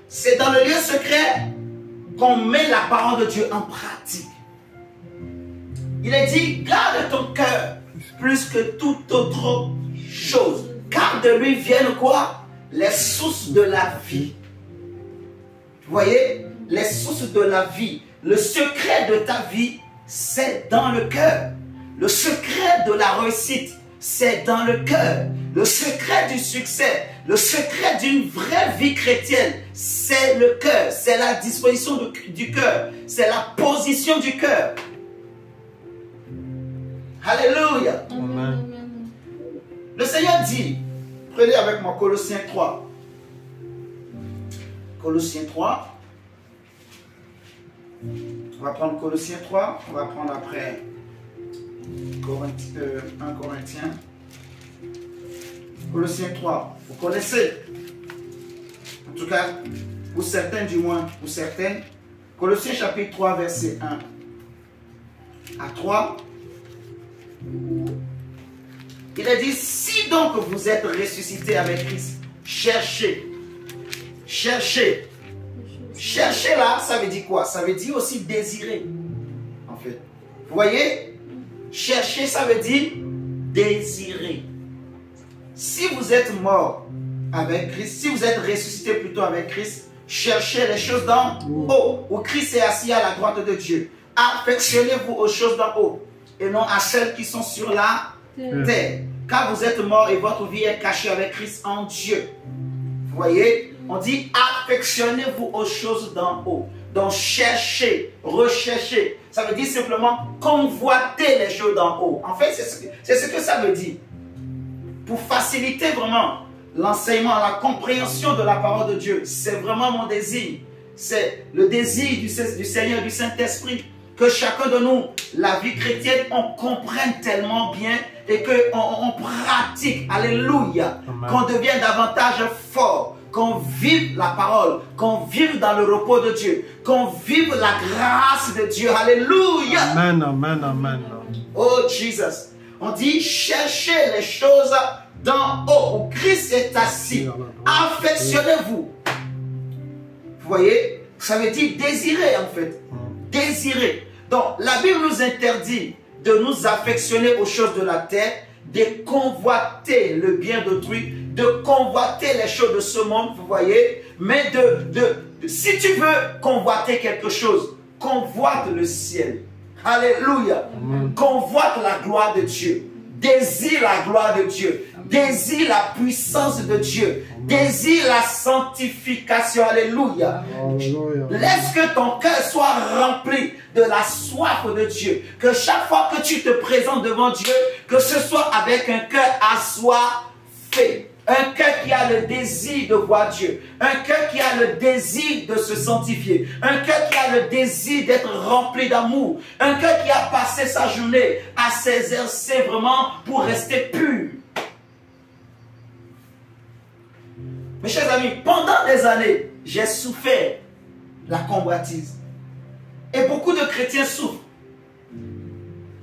C'est dans le lieu secret qu'on met la parole de Dieu en pratique. Il est dit, garde ton cœur plus que toute autre chose. Car de lui viennent quoi? Les sources de la vie. Vous voyez? Les sources de la vie. Le secret de ta vie, c'est dans le cœur. Le secret de la réussite, c'est dans le cœur. Le secret du succès, le secret d'une vraie vie chrétienne, c'est le cœur. C'est la disposition du cœur. C'est la position du cœur. Alléluia. Amen. Le Seigneur dit, prenez avec moi Colossiens 3. Colossiens 3. On va prendre Colossiens 3. On va prendre après 1 Corinthiens. Colossiens 3. Vous connaissez. En tout cas, pour certains du moins, pour certaines. Colossiens chapitre 3, verset 1 à 3. Il a dit, si donc vous êtes ressuscité avec Christ, cherchez. Cherchez. Chercher là, ça veut dire quoi? Ça veut dire aussi désirer. En fait. Vous voyez? Chercher, ça veut dire désirer. Si vous êtes mort avec Christ, si vous êtes ressuscité plutôt avec Christ, cherchez les choses d'en haut, où Christ est assis à la droite de Dieu. Affectionnez-vous aux choses d'en haut et non à celles qui sont sur la terre. Car vous êtes mort et votre vie est cachée avec Christ en Dieu. Vous voyez? On dit affectionnez-vous aux choses d'en haut. Donc cherchez, recherchez. Ça veut dire simplement convoiter les choses d'en haut. En fait, c'est ce que ça veut dire. Pour faciliter vraiment l'enseignement, la compréhension de la parole de Dieu. C'est vraiment mon désir. C'est le désir du Seigneur, du Saint-Esprit. que chacun de nous, la vie chrétienne, on comprenne tellement bien et qu'on pratique, alléluia, qu'on devienne davantage fort, qu'on vive la parole, qu'on vive dans le repos de Dieu, qu'on vive la grâce de Dieu, alléluia. Amen, amen, amen. Oh Jesus, on dit cherchez les choses d'en haut où Christ est assis, affectionnez-vous. Vous voyez, ça veut dire désirer en fait, désirer. Donc la Bible nous interdit de nous affectionner aux choses de la terre, de convoiter le bien d'autrui, de convoiter les choses de ce monde, vous voyez, mais si tu veux convoiter quelque chose, convoite le ciel. Alléluia. Convoite la gloire de Dieu. Désire la gloire de Dieu. Désire la puissance de Dieu. Désire la sanctification. Alléluia. Laisse que ton cœur soit rempli de la soif de Dieu. Que chaque fois que tu te présentes devant Dieu, que ce soit avec un cœur assoiffé. Un cœur qui a le désir de voir Dieu. Un cœur qui a le désir de se sanctifier. Un cœur qui a le désir d'être rempli d'amour. Un cœur qui a passé sa journée à s'exercer vraiment pour rester pur. Mes chers amis, pendant des années, j'ai souffert la convoitise. Et beaucoup de chrétiens souffrent.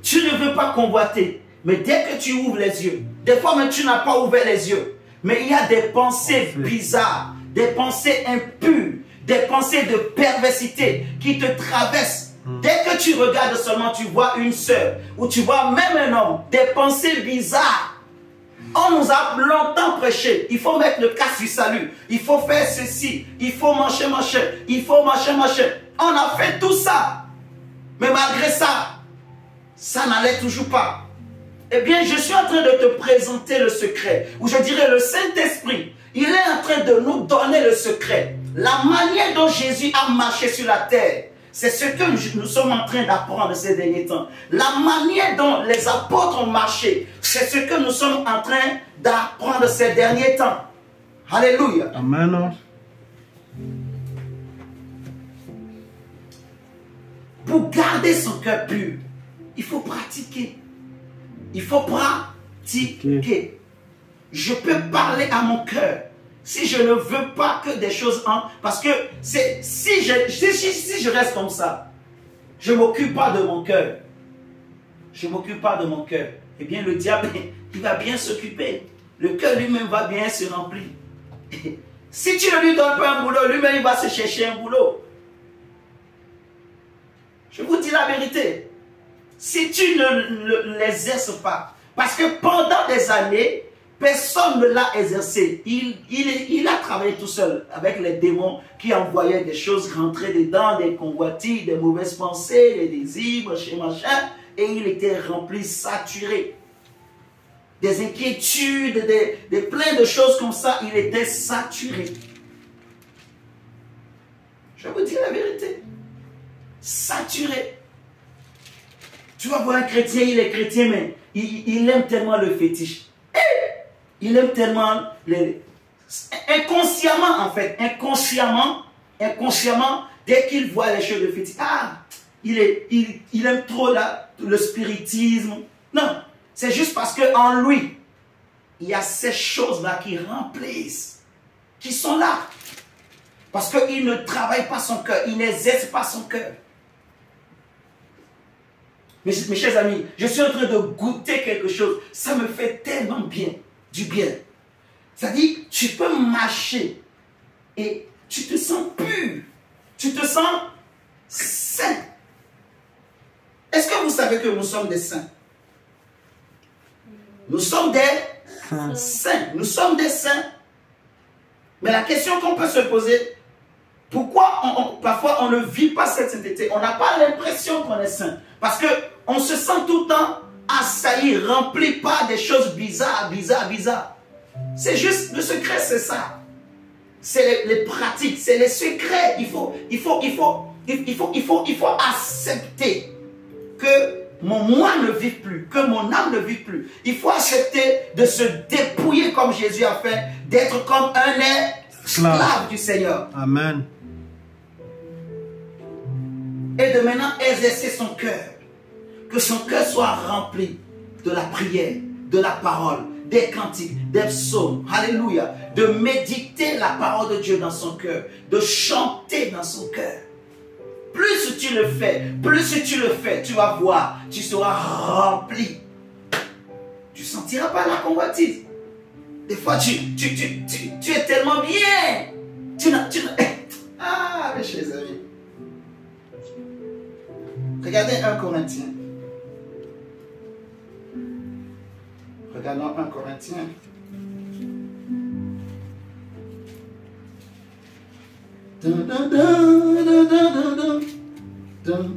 Tu ne veux pas convoiter. Mais dès que tu ouvres les yeux, des fois même tu n'as pas ouvert les yeux, mais il y a des pensées bizarres, des pensées impures, des pensées de perversité qui te traversent. Dès que tu regardes seulement, tu vois une sœur, ou tu vois même un homme, des pensées bizarres. On nous a longtemps prêché, il faut mettre le casque du salut, il faut faire ceci, il faut marcher, il faut marcher. On a fait tout ça, mais malgré ça, ça n'allait toujours pas. Eh bien, je suis en train de te présenter le secret, ou je dirais le Saint-Esprit. Il est en train de nous donner le secret. La manière dont Jésus a marché sur la terre, c'est ce que nous sommes en train d'apprendre ces derniers temps. La manière dont les apôtres ont marché, c'est ce que nous sommes en train d'apprendre ces derniers temps. Alléluia. Amen. Pour garder son cœur pur, il faut pratiquer. Il faut pratiquer. Je peux parler à mon cœur. Si je ne veux pas que des choses entrent, parce que si je reste comme ça, je ne m'occupe pas de mon cœur. Je ne m'occupe pas de mon cœur. Eh bien, le diable, il va bien s'occuper. Le cœur lui-même va bien se remplir. Si tu ne lui donnes pas un boulot, lui-même, il va se chercher un boulot. Je vous dis la vérité. Si tu ne l'exerces pas, parce que pendant des années, personne ne l'a exercé. Il a travaillé tout seul avec les démons qui envoyaient des choses rentrer dedans, des convoitises, des mauvaises pensées, des désirs, machin, et il était rempli, saturé. Des inquiétudes, des plein de choses comme ça, il était saturé. Je vous dis la vérité. Saturé. Tu vas voir un chrétien, il est chrétien, mais il aime tellement le fétiche. Il aime tellement inconsciemment en fait, inconsciemment, dès qu'il voit les choses de fétiche, il aime trop le spiritisme. Non, c'est juste parce qu'en lui, il y a ces choses-là qui remplissent, qui sont là. Parce qu'il ne travaille pas son cœur, il n'exerce pas son cœur. Mes chers amis, je suis en train de goûter quelque chose. Ça me fait tellement bien, du bien. C'est-à-dire, tu peux marcher et tu te sens pur. Tu te sens saint. Est-ce que vous savez que nous sommes des saints? Nous sommes des saints. Nous sommes des saints. Mais la question qu'on peut se poser, pourquoi parfois on ne vit pas cette sainteté? On n'a pas l'impression qu'on est saint. Parce qu'on se sent tout le temps assailli, rempli par des choses bizarres. C'est juste, le secret c'est ça. C'est les pratiques, c'est les secrets. Il faut accepter que mon moi ne vive plus, que mon âme ne vive plus. Il faut accepter de se dépouiller comme Jésus a fait, d'être comme un esclave du Seigneur. Amen. et de maintenant exercer son cœur. Que son cœur soit rempli de la prière, de la parole, des cantiques, des psaumes. Alléluia. De méditer la parole de Dieu dans son cœur. De chanter dans son cœur. Plus tu le fais, tu vas voir, tu seras rempli. Tu ne sentiras pas la convoitise. Des fois, tu es tellement bien. Ah, mes chers amis. Regardez 1 Corinthiens. Regardons 1 Corinthiens. Dun, dun, dun, dun, dun, dun, dun.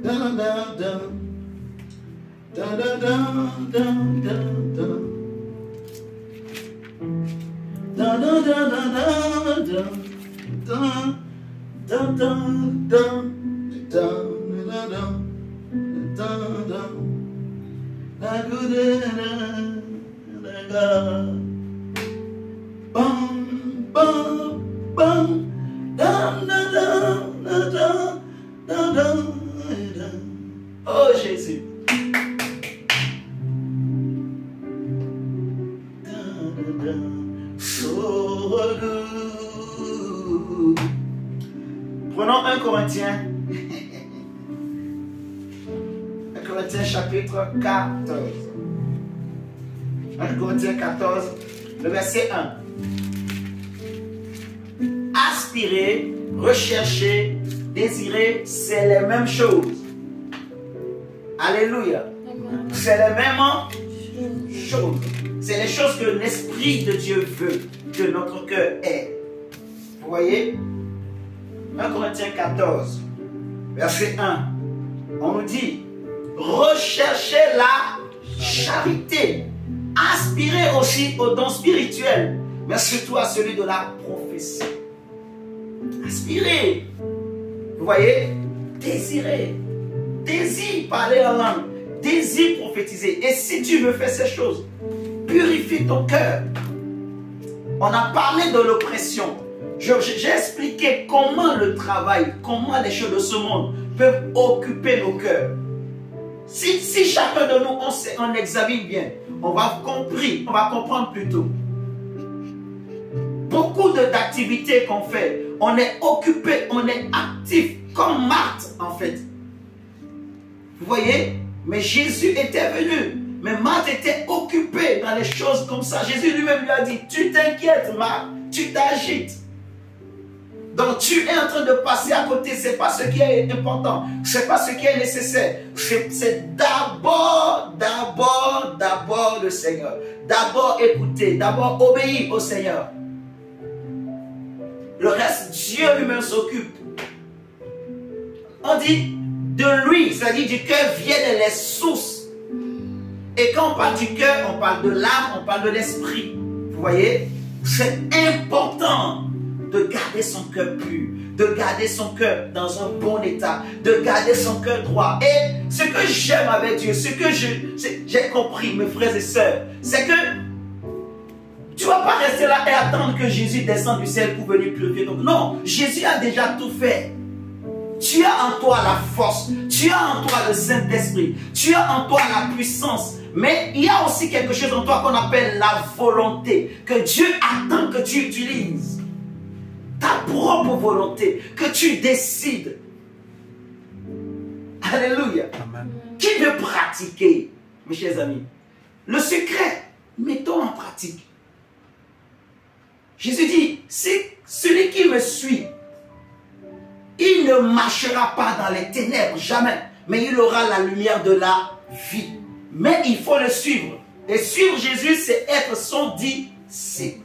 Dun, dun, dun. Dun, dun, dun, dun, dun, dun. Dun, dun, dun, dun, dun, dun. Dun, dun, dun, dun, dun, dun, dun, dun. La goudena, la ga. Bam, bam, bam. Dun, dun, dun, dun, dun, dun, dun, dun. Oh Jésus. Dun, dun, dun. So good. Prenons 1 Corinthiens. 1 Corinthiens chapitre 14. 1 Corinthiens 14, le verset 1. Aspirer, rechercher, désirer, c'est les mêmes choses. Alléluia. C'est les mêmes choses. C'est les choses que l'Esprit de Dieu veut que notre cœur ait. Vous voyez? 1 Corinthiens 14, verset 1. On nous dit, recherchez la charité. Aspirez aussi aux dons spirituels, mais surtout à celui de la prophétie. Aspirez. Vous voyez? Désirez. Désire parler en langue. Désire prophétiser. Et si tu veux faire ces choses, purifie ton cœur. On a parlé de l'oppression. J'ai expliqué comment le travail, comment les choses de ce monde peuvent occuper nos cœurs. Si chacun de nous, on examine bien, on va comprendre plutôt. Beaucoup d'activités qu'on fait, on est occupé, on est actif, comme Marthe en fait. Vous voyez? Mais Jésus était venu. Mais Marthe était occupée dans les choses comme ça. Jésus lui-même lui a dit, tu t'inquiètes Marthe, tu t'agites. Donc tu es en train de passer à côté, ce n'est pas ce qui est important, ce n'est pas ce qui est nécessaire. C'est d'abord le Seigneur. D'abord écouter, d'abord obéir au Seigneur. Le reste, Dieu lui-même s'occupe. On dit de lui, c'est-à-dire du cœur viennent les sources. Et quand on parle du cœur, on parle de l'âme, on parle de l'esprit. Vous voyez? C'est important de garder son cœur pur, de garder son cœur dans un bon état, de garder son cœur droit. Et ce que j'aime avec Dieu, ce que j'ai compris, mes frères et sœurs, c'est que tu ne vas pas rester là et attendre que Jésus descende du ciel pour venir purifier. Donc, non, Jésus a déjà tout fait. Tu as en toi la force, tu as en toi le Saint-Esprit, tu as en toi la puissance. Mais il y a aussi quelque chose en toi qu'on appelle la volonté, que Dieu attend que tu utilises. Ta propre volonté, que tu décides. Alléluia. Amen. Qui veut pratiquer, mes chers amis? Le secret, mettons en pratique. Jésus dit, c'est celui qui me suit, il ne marchera pas dans les ténèbres, jamais, mais il aura la lumière de la vie. Mais il faut le suivre. Et suivre Jésus, c'est être son disciple.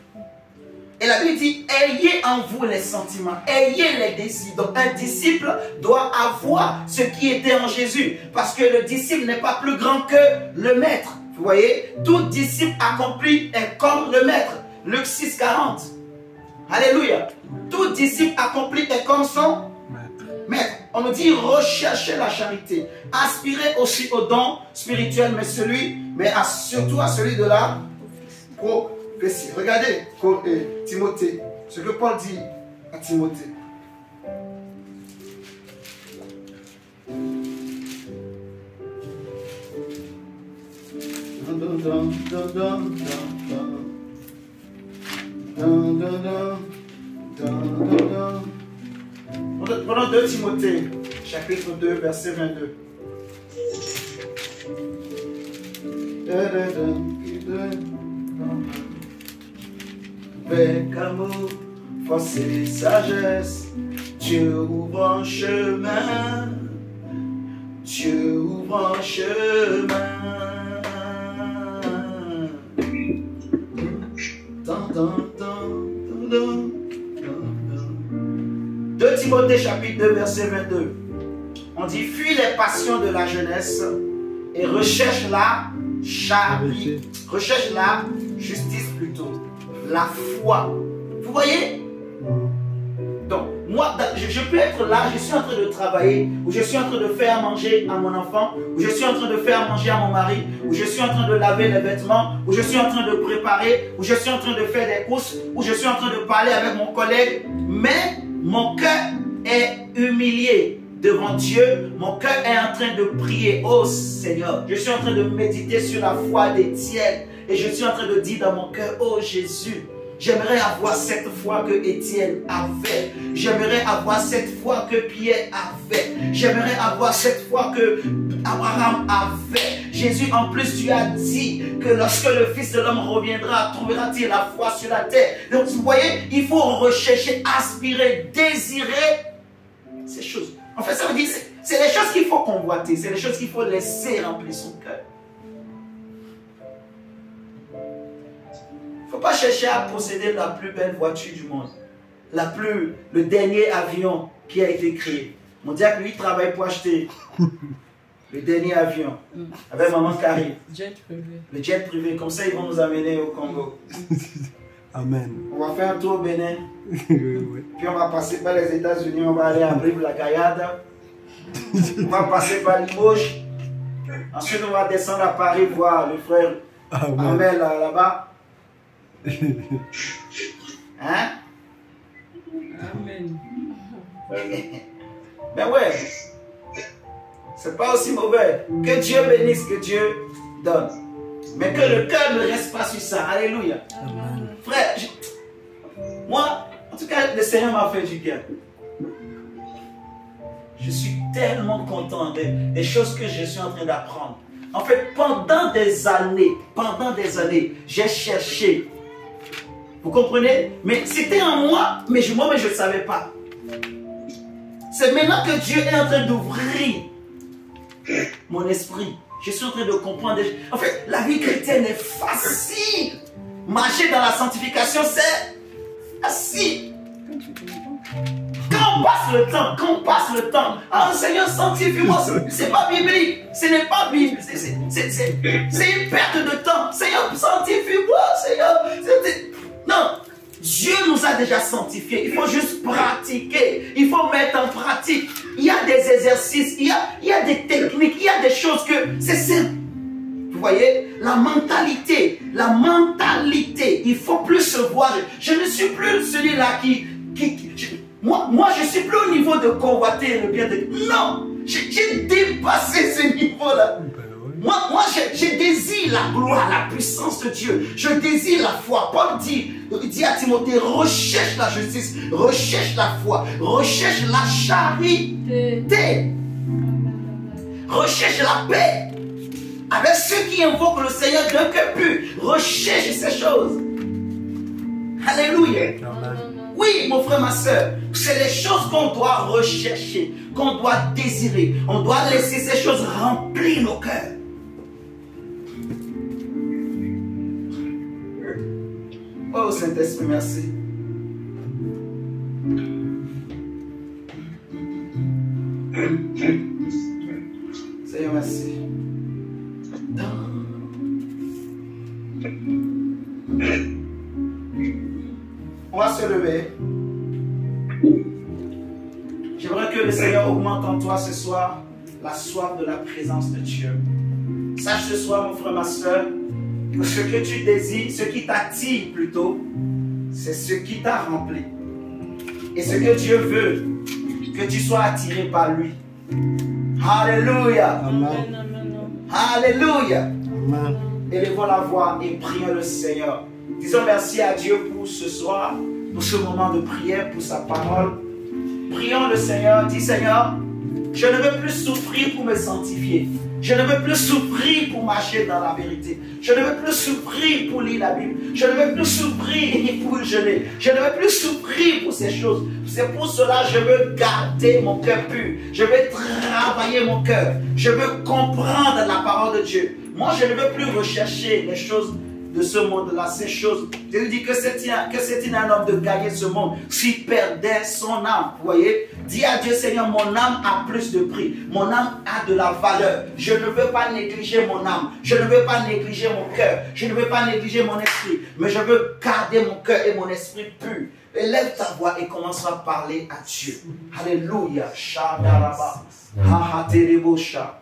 Et la Bible dit, ayez en vous les sentiments, ayez les désirs. Donc un disciple doit avoir ce qui était en Jésus. Parce que le disciple n'est pas plus grand que le maître. Vous voyez, tout disciple accompli est comme le maître. Luc 6, 40. Alléluia. Tout disciple accompli est comme son maître. On nous dit rechercher la charité. Aspirez aussi aux dons spirituels, mais surtout à celui de la prophétie. Regardez Timothée, ce que Paul dit à Timothée. Prenons 2 Timothée, chapitre 2, verset 22. Avec amour, force et sagesse, Dieu ouvre un chemin. Dieu ouvre un chemin. 2 Timothée chapitre 2 verset 22. On dit fuis les passions de la jeunesse et recherche la charité. Recherche la justice plutôt. La foi. Vous voyez? Donc, moi, je peux être là, je suis en train de travailler, ou je suis en train de faire manger à mon enfant, ou je suis en train de faire manger à mon mari, ou je suis en train de laver les vêtements, ou je suis en train de préparer, ou je suis en train de faire des courses, ou je suis en train de parler avec mon collègue, mais mon cœur est humilié devant Dieu, mon cœur est en train de prier. Oh Seigneur, je suis en train de méditer sur la foi d'Étienne, et je suis en train de dire dans mon cœur, oh Jésus, j'aimerais avoir cette foi que Étienne avait. J'aimerais avoir cette foi que Pierre avait. J'aimerais avoir cette foi que Abraham avait. Jésus, en plus, tu as dit que lorsque le Fils de l'homme reviendra, trouvera-t-il la foi sur la terre? Donc, vous voyez, il faut rechercher, aspirer, désirer ces choses. En fait, ça veut dire, c'est les choses qu'il faut convoiter. C'est les choses qu'il faut laisser remplir son cœur. Il ne faut pas chercher à posséder la plus belle voiture du monde, le dernier avion qui a été créé. Mon diable, lui, travaille pour acheter le dernier avion avec maman Carrie. Le jet privé, comme ça ils vont nous amener au Congo. Amen. On va faire un tour au Bénin, puis on va passer par les États-Unis, on va aller à Brive-la-Gaillarde, on va passer par Limoges, ensuite on va descendre à Paris voir le frère Amel là-bas. Hein? Amen. Ben ouais, c'est pas aussi mauvais. Que Dieu bénisse, que Dieu donne. Mais que le cœur ne reste pas sur ça. Alléluia. Amen. Frère, moi, en tout cas, le Seigneur m'a fait du bien. Je suis tellement content des choses que je suis en train d'apprendre. En fait, pendant des années, j'ai cherché. Vous comprenez? Mais c'était en moi, mais je ne savais pas. C'est maintenant que Dieu est en train d'ouvrir mon esprit. Je suis en train de comprendre. En fait, la vie chrétienne est facile. Marcher dans la sanctification, c'est facile. Quand on passe le temps, ah Seigneur, sanctifie-moi, c'est pas biblique, ce n'est pas biblique, c'est une perte de temps. Seigneur, sanctifie-moi, Seigneur. Non, Dieu nous a déjà sanctifiés. Il faut juste pratiquer. Il faut mettre en pratique. Il y a des exercices, il y a des techniques, il y a des choses que c'est simple. Vous voyez, la mentalité, il faut plus se voir. Je ne suis plus celui-là moi, je ne suis plus au niveau de convoiter le bien de... Non, j'ai dépassé ce niveau-là. Moi, je désire la gloire, la puissance de Dieu. Je désire la foi. Paul dit à Timothée, recherche la justice, recherche la foi, recherche la charité, recherche la paix. Avec ceux qui invoquent le Seigneur d'un cœur pur, recherche ces choses. Alléluia. Oui, mon frère, ma soeur, c'est les choses qu'on doit rechercher, qu'on doit désirer. On doit laisser ces choses remplir nos cœurs. Oh Saint-Esprit, merci. Seigneur, merci. On va se lever. J'aimerais que le Seigneur augmente en toi ce soir la soif de la présence de Dieu. Sache ce soir, mon frère, ma soeur, que ce que tu désires, ce qui t'attire plutôt, c'est ce qui t'a rempli. Et ce que Dieu veut, que tu sois attiré par lui. Alléluia. Amen. Alléluia. Amen. élevons la voix et prions le Seigneur. Disons merci à Dieu pour ce soir, pour ce moment de prière, pour sa parole. Prions le Seigneur. Dis Seigneur, je ne veux plus souffrir pour me sanctifier. Je ne veux plus souffrir pour marcher dans la vérité. Je ne veux plus souffrir pour lire la Bible. Je ne veux plus souffrir pour jeûner. Je ne veux plus souffrir pour ces choses. C'est pour cela que je veux garder mon cœur pur. Je veux travailler mon cœur. Je veux comprendre la parole de Dieu. Moi, je ne veux plus rechercher les choses de ce monde-là, ces choses. Je lui dis que c'est un homme de gagner ce monde s'il perdait son âme. Vous voyez? Dis à Dieu, Seigneur, mon âme a plus de prix. Mon âme a de la valeur. Je ne veux pas négliger mon âme. Je ne veux pas négliger mon cœur. Je ne veux pas négliger mon esprit. Mais je veux garder mon cœur et mon esprit pur. Élève ta voix et commence à parler à Dieu. Alléluia. Shadaraba. Hahaterebosha.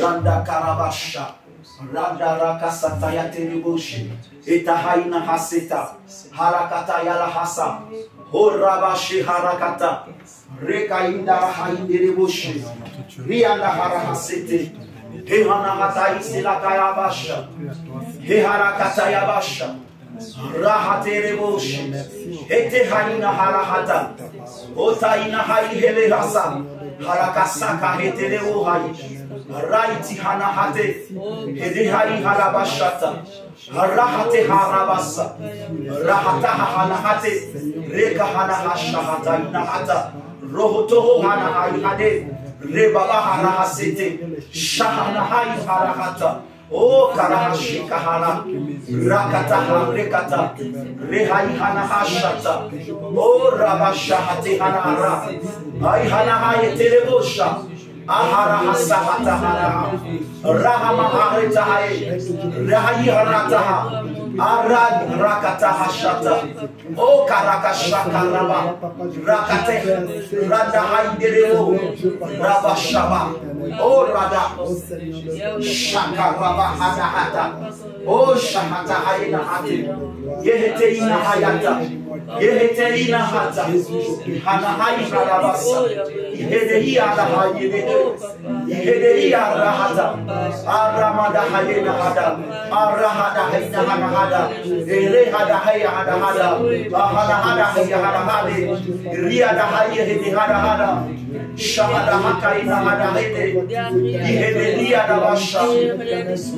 Randa Karabasha. Radaraka Sataya Tereboshi. Etahaina Haseta. Harakata Yala Hasa. Horabashi Harakata. Rekainda Haindereboshi. Rianda Harahasete. Hehana Hatai Silakayabasha. Heharakata Yabasha. Rahatereboshi. Etehaina Harahata. Otaina Hai Helehasa. Harakasaka Hetereo Hai. Raiti Hanahate. Hedehai Harabashata. Harahate Harabasa. Rahataha Hanahate. Reka Hanahasha Hataina Hata. Rohotoho Hanahai Hade. Rebaba Harahasete. Shahanahai Harahata. Oh, Karahashi Kahana, Rakata Rekata, Rehai Hanahashata, oh, Rabashahate Hanara, Aihanaha Telebosha, Ahara Hasahata Hana, Rahama Haretahae, Rahai Harataha, Arad Rakata Hashata, oh, Karakashaka Raba, Rakate, Radahai Derebo, Rabashaba. Oh Rada, Shaka Baba Hata, oh Shahata Haina Hati, Yeheteina Hayata, Yeheteina Hata, Hanahai Harabasa, Yehedehia Rahayede, Yehedehia Rahata, Aramada Hayena Hada, Arahada Haina Hanahada, Erehada Hayahada Hada, Ahanahada Hayahada, Riada Hayahada Hada. Shahada Hakaina Hadahede, Yehedelia Dabasha,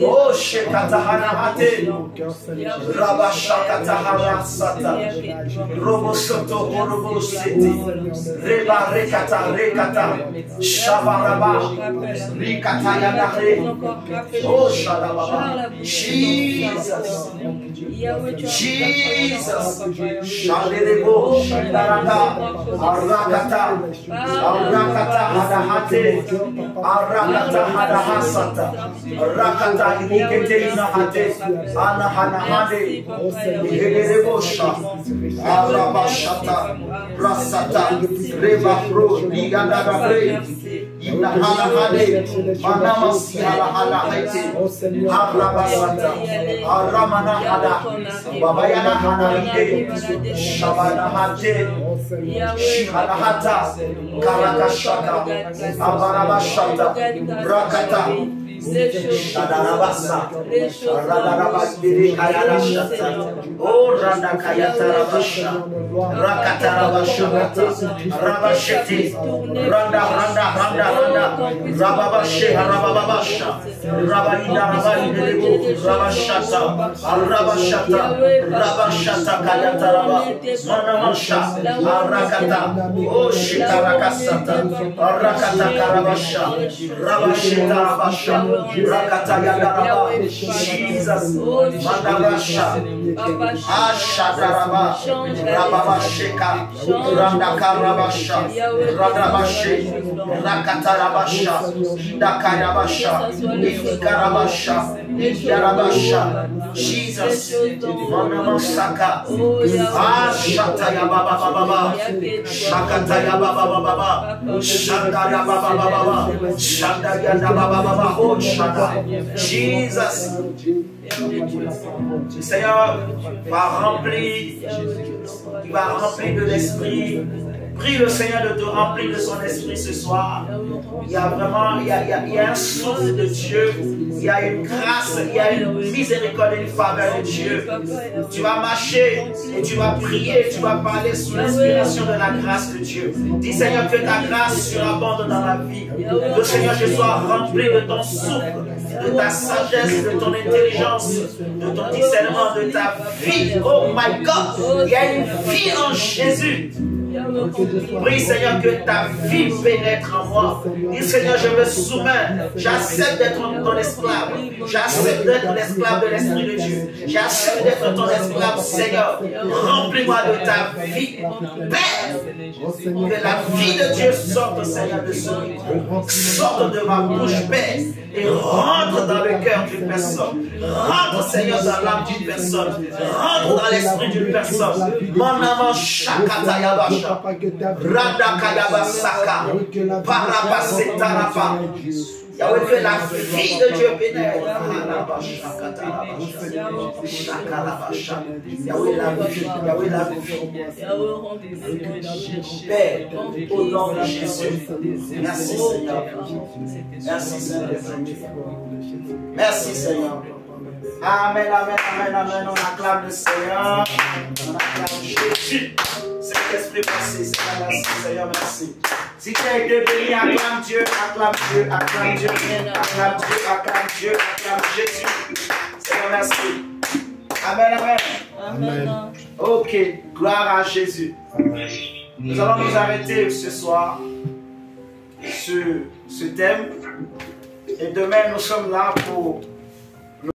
O Shekatahana Hate, Rabashakatahara Sata, Robosoto Horobo City, Reba Rekata Rekata, Shabaraba, Rikataya Dahe, O Shadababa, Jesus, Jesus, Shadebo, Shadaraka, Arakata, Rakata Hadahate, Arakata Hadahasata, Rakata Iniketena Hate, Anahanahade, Herebosha, Arabashata, Rasata, Reba Pro, Liganda Bre, Inahanahade, Manamasi Halahate, Arabasata, Aramana Hada, Babayana Hanahide, Shabana Hate, Shihalahata, Karakashaka, Abarabashata, Rakata, Shadarabasa, Radarabasiri Kayarashata, O Randa Kayatarabasha, Rakatarabashata, Rabasheti, Randa, Rababashe, Rababasha, Rabaida Rabaide, Rabashata, Rabashata Kayataraba, Manamasha, Arakata, O Shikarakasata, Arakata Karabasha, Rabashita Rabasha. Rakata Yadaraba, Jesus, Mandarasha, Ashadaraba, Rababasheka, Randakarabasha, Radabashe, Rakatarabasha, Dakarabasha, Ikarabasha, Yarabasha, Jesus, Manamasaka, Ashataya Baba Baba, Shakataya Baba Baba, Shandaya Baba Baba, Shandaya Baba Baba, Jesus, le Seigneur va remplir, il va remplir de l'esprit. Prie le Seigneur de te remplir de son esprit ce soir. Il y a vraiment, il y a un souffle de Dieu il y a une grâce, il y a une miséricorde et une faveur de Dieu. Tu vas marcher et tu vas prier, tu vas parler sous l'inspiration de la grâce de Dieu. Dis Seigneur que ta grâce surabonde dans ma vie. Que Seigneur je sois rempli de ton souffle, de ta sagesse, de ton intelligence, de ton discernement, de ta vie. Oh my God, il y a une vie en Jésus. Prie Seigneur que ta vie pénètre en moi. Dis Seigneur je me soumets. J'accepte d'être ton esclave. J'accepte d'être l'esclave de l'Esprit de Dieu. J'accepte d'être ton esclave Seigneur. Remplis-moi de ta vie. Père, que la vie de Dieu sorte Seigneur de ce micro. Sorte de ma bouche Père. Et rentre dans le cœur d'une personne. Rentre Seigneur dans l'âme d'une personne. Rentre dans l'esprit d'une personne. Mon amant Shakatayaba. Radakayaba Saka. Parapasetarapa. Yahweh, que la vie de Dieu pénètre. Yahweh, la vie. Yahweh, la vie. Père, au nom de Jésus. Merci Seigneur. Merci Seigneur. Merci Seigneur. Amen, amen, amen, amen. On acclame le Seigneur. On acclame Jésus. Saint-Esprit, merci. Seigneur, merci. Seigneur, merci. Si tu as été béni, acclame Dieu, acclame Dieu, acclame Dieu, acclame Dieu, acclame Dieu, acclame Jésus. Seigneur, merci. Amen, amen. Amen. Ok, gloire à Jésus. Nous allons nous arrêter ce soir sur ce thème. Et demain, nous sommes là pour